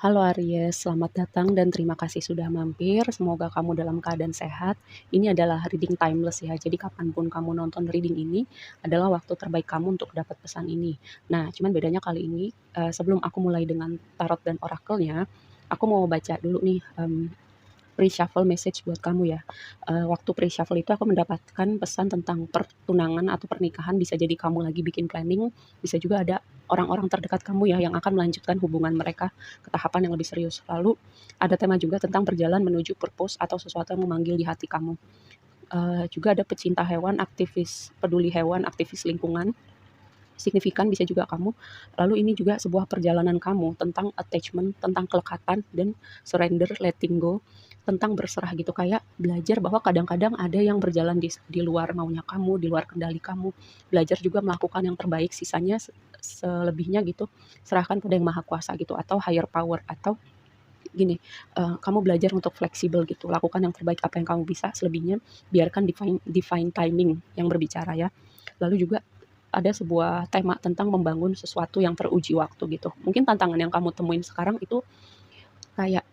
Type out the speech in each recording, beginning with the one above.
Halo Aries, selamat datang dan terima kasih sudah mampir. Semoga kamu dalam keadaan sehat. Ini adalah reading timeless ya, jadi kapanpun kamu nonton reading ini adalah waktu terbaik kamu untuk dapat pesan ini. Nah, cuman bedanya kali ini, sebelum aku mulai dengan tarot dan orakelnya, aku mau baca dulu nih pre-shuffle message buat kamu ya. Waktu pre-shuffle itu aku mendapatkan pesan tentang pertunangan atau pernikahan, bisa jadi kamu lagi bikin planning, bisa juga ada orang-orang terdekat kamu ya yang akan melanjutkan hubungan mereka ke tahapan yang lebih serius. Lalu ada tema juga tentang berjalan menuju purpose atau sesuatu yang memanggil di hati kamu. Juga ada pecinta hewan, aktivis peduli hewan, aktivis lingkungan, signifikan bisa juga kamu. Lalu ini juga sebuah perjalanan kamu tentang attachment, tentang kelekatan dan surrender, letting go, tentang berserah gitu. Kayak belajar bahwa kadang-kadang ada yang berjalan di luar maunya kamu, di luar kendali kamu. Belajar juga melakukan yang terbaik, sisanya selebihnya gitu serahkan pada yang maha kuasa gitu, atau higher power, atau gini, kamu belajar untuk fleksibel gitu, lakukan yang terbaik apa yang kamu bisa, selebihnya biarkan divine divine timing yang berbicara ya. Lalu juga ada sebuah tema tentang membangun sesuatu yang teruji waktu gitu. Mungkin tantangan yang kamu temuin sekarang itu kayak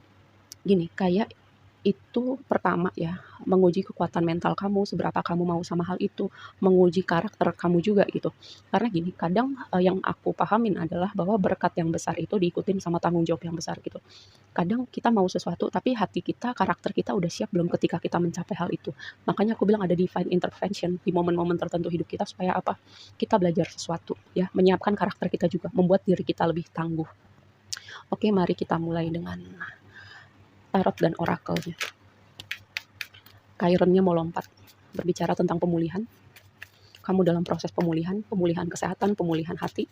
gini, kayak itu pertama ya, menguji kekuatan mental kamu, seberapa kamu mau sama hal itu, menguji karakter kamu juga gitu. Karena gini, kadang, yang aku pahamin adalah bahwa berkat yang besar itu diikutin sama tanggung jawab yang besar gitu. Kadang kita mau sesuatu, tapi hati kita, karakter kita udah siap belum ketika kita mencapai hal itu. Makanya aku bilang ada divine intervention di momen-momen tertentu hidup kita supaya apa? Kita belajar sesuatu ya, menyiapkan karakter kita juga, membuat diri kita lebih tangguh. Oke, mari kita mulai dengan tarot dan orakelnya. Chiron-nya mau lompat, berbicara tentang pemulihan. Kamu dalam proses pemulihan, pemulihan kesehatan, pemulihan hati.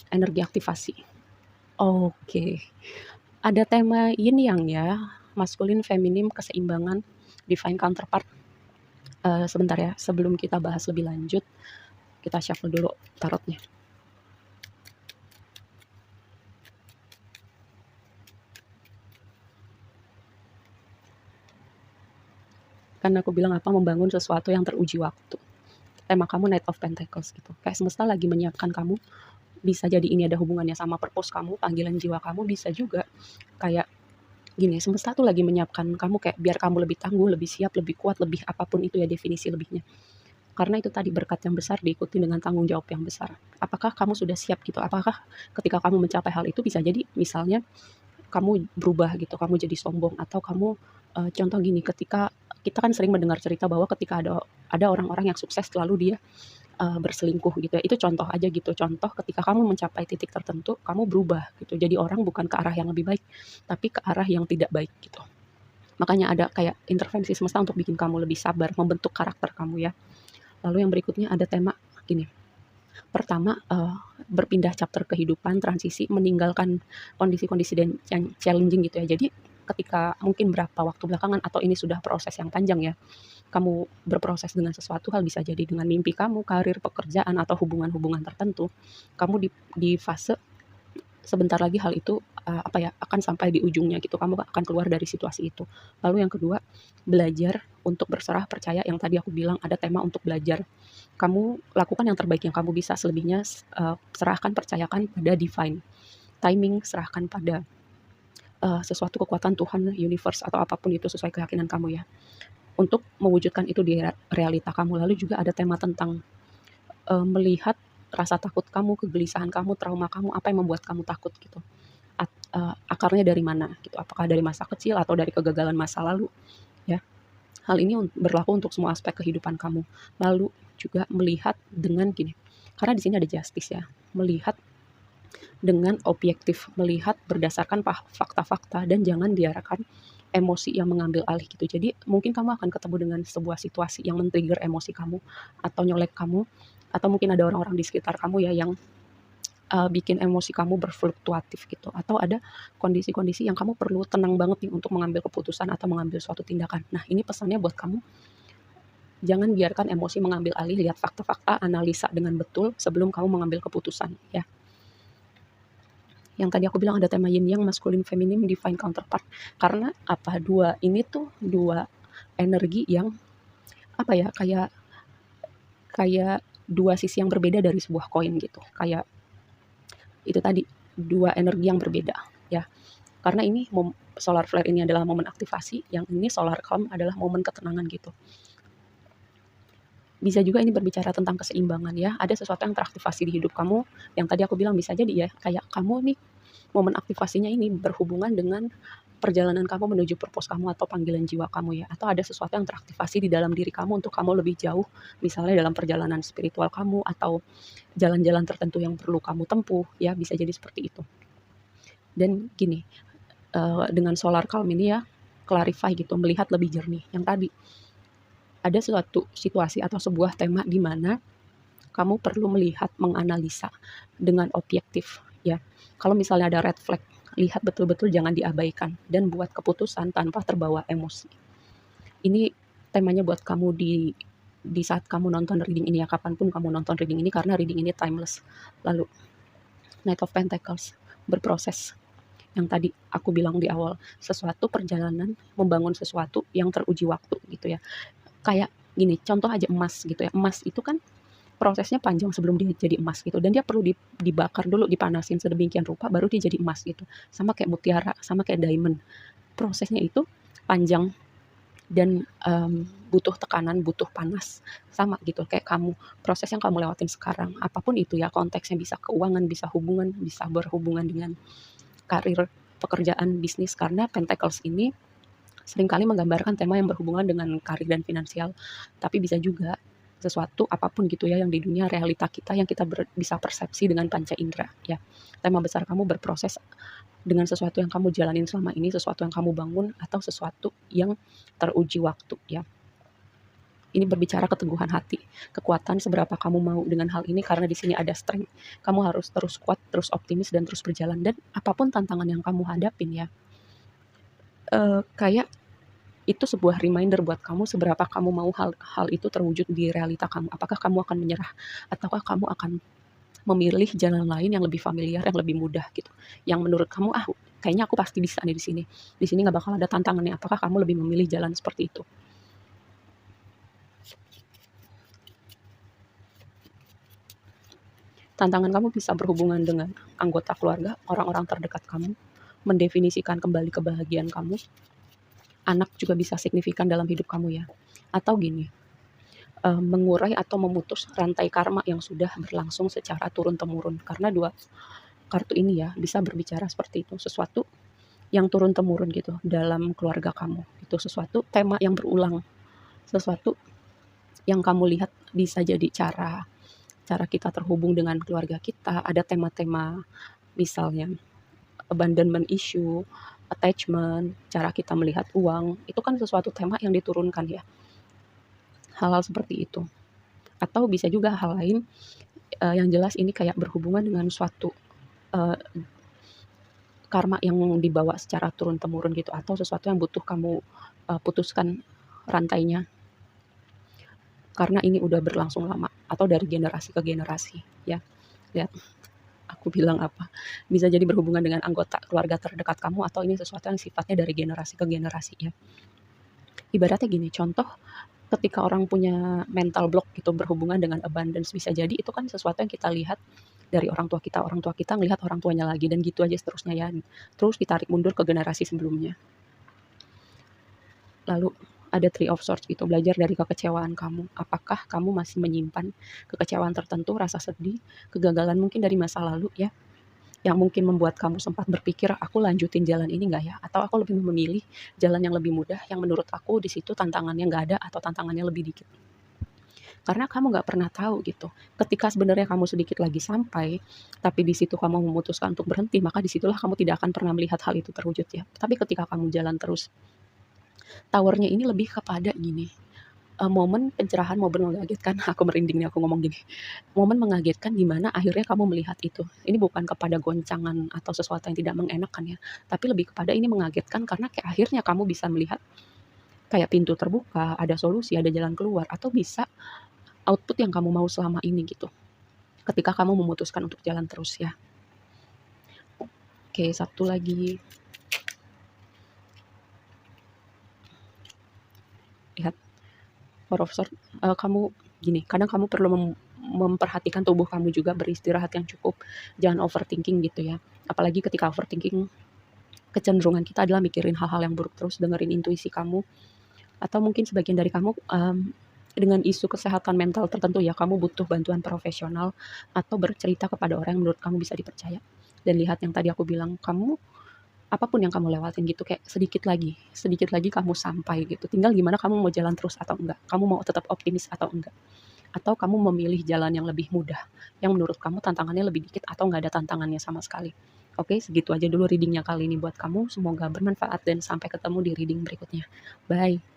Energi aktivasi. Oke. Ada tema yin yang ya, maskulin, feminim, keseimbangan, divine counterpart. Sebentar ya, sebelum kita bahas lebih lanjut, kita shuffle dulu tarotnya. Kan aku bilang apa, membangun sesuatu yang teruji waktu. Tema kamu Knight of Pentacles gitu. Kayak semesta lagi menyiapkan kamu, bisa jadi ini ada hubungannya sama purpose kamu, panggilan jiwa kamu, bisa juga kayak gini, semesta tuh lagi menyiapkan kamu kayak biar kamu lebih tangguh, lebih siap, lebih kuat, lebih apapun itu ya definisi lebihnya. Karena itu tadi berkat yang besar diikuti dengan tanggung jawab yang besar. Apakah kamu sudah siap gitu? Apakah ketika kamu mencapai hal itu bisa jadi misalnya kamu berubah gitu, kamu jadi sombong atau kamu contoh gini, ketika kita kan sering mendengar cerita bahwa ketika ada orang-orang yang sukses lalu dia berselingkuh gitu ya. Itu contoh aja gitu. Contoh ketika kamu mencapai titik tertentu, kamu berubah gitu. Jadi orang bukan ke arah yang lebih baik, tapi ke arah yang tidak baik gitu. Makanya ada kayak intervensi semesta untuk bikin kamu lebih sabar, membentuk karakter kamu ya. Lalu yang berikutnya ada tema gini. Pertama, berpindah chapter kehidupan, transisi, meninggalkan kondisi-kondisi dan yang challenging gitu ya. Jadi ketika mungkin berapa waktu belakangan atau ini sudah proses yang panjang ya, kamu berproses dengan sesuatu hal, bisa jadi dengan mimpi kamu, karir, pekerjaan, atau hubungan-hubungan tertentu, kamu di fase sebentar lagi hal itu apa ya, akan sampai di ujungnya gitu, kamu akan keluar dari situasi itu. Lalu yang kedua, belajar untuk berserah, percaya, yang tadi aku bilang ada tema untuk belajar. Kamu lakukan yang terbaik yang kamu bisa, selebihnya serahkan, percayakan pada divine timing, serahkan pada sesuatu kekuatan Tuhan, universe, atau apapun itu sesuai keyakinan kamu ya, untuk mewujudkan itu di realita kamu. Lalu juga ada tema tentang melihat rasa takut kamu, kegelisahan kamu, trauma kamu, apa yang membuat kamu takut gitu. Akarnya dari mana gitu, apakah dari masa kecil atau dari kegagalan masa lalu ya. Hal ini berlaku untuk semua aspek kehidupan kamu. Lalu juga melihat dengan gini, karena di sini ada justice ya, melihat dengan objektif, melihat berdasarkan fakta-fakta dan jangan biarkan emosi yang mengambil alih gitu. Jadi mungkin kamu akan ketemu dengan sebuah situasi yang men-trigger emosi kamu atau nyolek kamu, atau mungkin ada orang-orang di sekitar kamu ya yang bikin emosi kamu berfluktuatif gitu, atau ada kondisi-kondisi yang kamu perlu tenang banget nih untuk mengambil keputusan atau mengambil suatu tindakan. Nah, ini pesannya buat kamu, jangan biarkan emosi mengambil alih, lihat fakta-fakta, analisa dengan betul sebelum kamu mengambil keputusan ya. Yang tadi aku bilang ada tema yin yang, maskulin, feminim, divine counterpart. Karena apa? Dua ini tuh dua energi yang apa ya, kayak kayak dua sisi yang berbeda dari sebuah koin gitu. Kayak Itu tadi, 2 energi yang berbeda, ya. Karena ini solar flare ini adalah momen aktivasi, yang ini solar calm adalah momen ketenangan gitu. Bisa juga ini berbicara tentang keseimbangan ya, ada sesuatu yang teraktivasi di hidup kamu, yang tadi aku bilang bisa jadi ya, kayak kamu nih, momen aktivasinya ini berhubungan dengan perjalanan kamu menuju purpose kamu atau panggilan jiwa kamu ya, atau ada sesuatu yang teraktivasi di dalam diri kamu untuk kamu lebih jauh, misalnya dalam perjalanan spiritual kamu atau jalan-jalan tertentu yang perlu kamu tempuh ya, bisa jadi seperti itu. Dan gini, dengan solar calm ini ya, clarify gitu, melihat lebih jernih. Yang tadi, ada suatu situasi atau sebuah tema di mana kamu perlu melihat, menganalisa dengan objektif ya. Kalau misalnya ada red flag, lihat betul-betul, jangan diabaikan dan buat keputusan tanpa terbawa emosi. Ini temanya buat kamu di saat kamu nonton reading ini ya, kapanpun kamu nonton reading ini, karena reading ini timeless. Lalu Knight of Pentacles, berproses. Yang tadi aku bilang di awal, sesuatu perjalanan membangun sesuatu yang teruji waktu gitu ya. Kayak gini, contoh aja emas gitu ya. Emas itu kan prosesnya panjang sebelum dia jadi emas gitu, dan dia perlu dibakar dulu, dipanasin sedemikian rupa baru dia jadi emas gitu. Sama kayak mutiara, sama kayak diamond. Prosesnya itu panjang dan butuh tekanan, butuh panas, sama gitu kayak kamu, proses yang kamu lewatin sekarang, apapun itu ya konteksnya, bisa keuangan, bisa hubungan, bisa berhubungan dengan karir, pekerjaan, bisnis, karena Pentacles ini seringkali menggambarkan tema yang berhubungan dengan karir dan finansial, tapi bisa juga sesuatu apapun gitu ya yang di dunia realita kita yang kita bisa persepsi dengan panca indera ya. Tema besar kamu berproses dengan sesuatu yang kamu jalanin selama ini, sesuatu yang kamu bangun, atau sesuatu yang teruji waktu ya. Ini berbicara keteguhan hati, kekuatan seberapa kamu mau dengan hal ini, karena di sini ada strength. Kamu harus terus kuat, terus optimis, dan terus berjalan. Dan apapun tantangan yang kamu hadapin ya, kayak itu sebuah reminder buat kamu seberapa kamu mau hal itu terwujud di realita kamu. Apakah kamu akan menyerah, ataukah kamu akan memilih jalan lain yang lebih familiar, yang lebih mudah gitu. Yang menurut kamu, ah kayaknya aku pasti bisa nih di sini. Di sini nggak bakal ada tantangannya. Apakah kamu lebih memilih jalan seperti itu? Tantangan kamu bisa berhubungan dengan anggota keluarga, orang-orang terdekat kamu, mendefinisikan kembali kebahagiaan kamu. Anak juga bisa signifikan dalam hidup kamu ya. Atau gini, mengurai atau memutus rantai karma yang sudah berlangsung secara turun-temurun. Karena dua kartu ini ya bisa berbicara seperti itu, sesuatu yang turun-temurun gitu dalam keluarga kamu. Itu sesuatu tema yang berulang, sesuatu yang kamu lihat bisa jadi cara cara kita terhubung dengan keluarga kita. Ada tema-tema misalnya abandonment issue, attachment, cara kita melihat uang, itu kan sesuatu tema yang diturunkan ya. Hal-hal seperti itu. Atau bisa juga hal lain, yang jelas ini kayak berhubungan dengan suatu uh, karma yang dibawa secara turun-temurun gitu, atau sesuatu yang butuh kamu putuskan rantainya karena ini udah berlangsung lama atau dari generasi ke generasi ya. Lihat aku bilang apa, bisa jadi berhubungan dengan anggota keluarga terdekat kamu, atau ini sesuatu yang sifatnya dari generasi ke generasi ya. Ibaratnya gini, contoh ketika orang punya mental block gitu berhubungan dengan abundance, bisa jadi itu kan sesuatu yang kita lihat dari orang tua kita ngelihat orang tuanya lagi, dan gitu aja seterusnya ya. Terus ditarik mundur ke generasi sebelumnya. Lalu ada Three of Swords gitu, belajar dari kekecewaan kamu. Apakah kamu masih menyimpan kekecewaan tertentu, rasa sedih, kegagalan mungkin dari masa lalu ya, yang mungkin membuat kamu sempat berpikir, aku lanjutin jalan ini nggak ya? Atau aku lebih memilih jalan yang lebih mudah, yang menurut aku di situ tantangannya nggak ada atau tantangannya lebih dikit. Karena kamu nggak pernah tahu gitu. Ketika sebenarnya kamu sedikit lagi sampai, tapi di situ kamu memutuskan untuk berhenti, maka disitulah kamu tidak akan pernah melihat hal itu terwujud ya. Tapi ketika kamu jalan terus, tawarnya ini lebih kepada gini, momen pencerahan, momen mengagetkan, aku merinding nih aku ngomong gini, momen mengagetkan di mana akhirnya kamu melihat itu. Ini bukan kepada goncangan atau sesuatu yang tidak mengenakan ya, tapi lebih kepada ini mengagetkan karena kayak akhirnya kamu bisa melihat kayak pintu terbuka, ada solusi, ada jalan keluar, atau bisa output yang kamu mau selama ini gitu. Ketika kamu memutuskan untuk jalan terus ya. Oke, satu lagi. Lihat, Four of Swords, kamu gini, kadang kamu perlu memperhatikan tubuh kamu juga, beristirahat yang cukup, jangan overthinking gitu ya. Apalagi ketika overthinking, kecenderungan kita adalah mikirin hal-hal yang buruk terus, dengerin intuisi kamu, atau mungkin sebagian dari kamu dengan isu kesehatan mental tertentu ya, kamu butuh bantuan profesional atau bercerita kepada orang yang menurut kamu bisa dipercaya. Dan lihat yang tadi aku bilang, kamu apapun yang kamu lewatin gitu, kayak sedikit lagi kamu sampai gitu. Tinggal gimana kamu mau jalan terus atau enggak, kamu mau tetap optimis atau enggak, atau kamu memilih jalan yang lebih mudah, yang menurut kamu tantangannya lebih dikit atau nggak ada tantangannya sama sekali. Oke, segitu aja dulu readingnya kali ini buat kamu. Semoga bermanfaat dan sampai ketemu di reading berikutnya. Bye.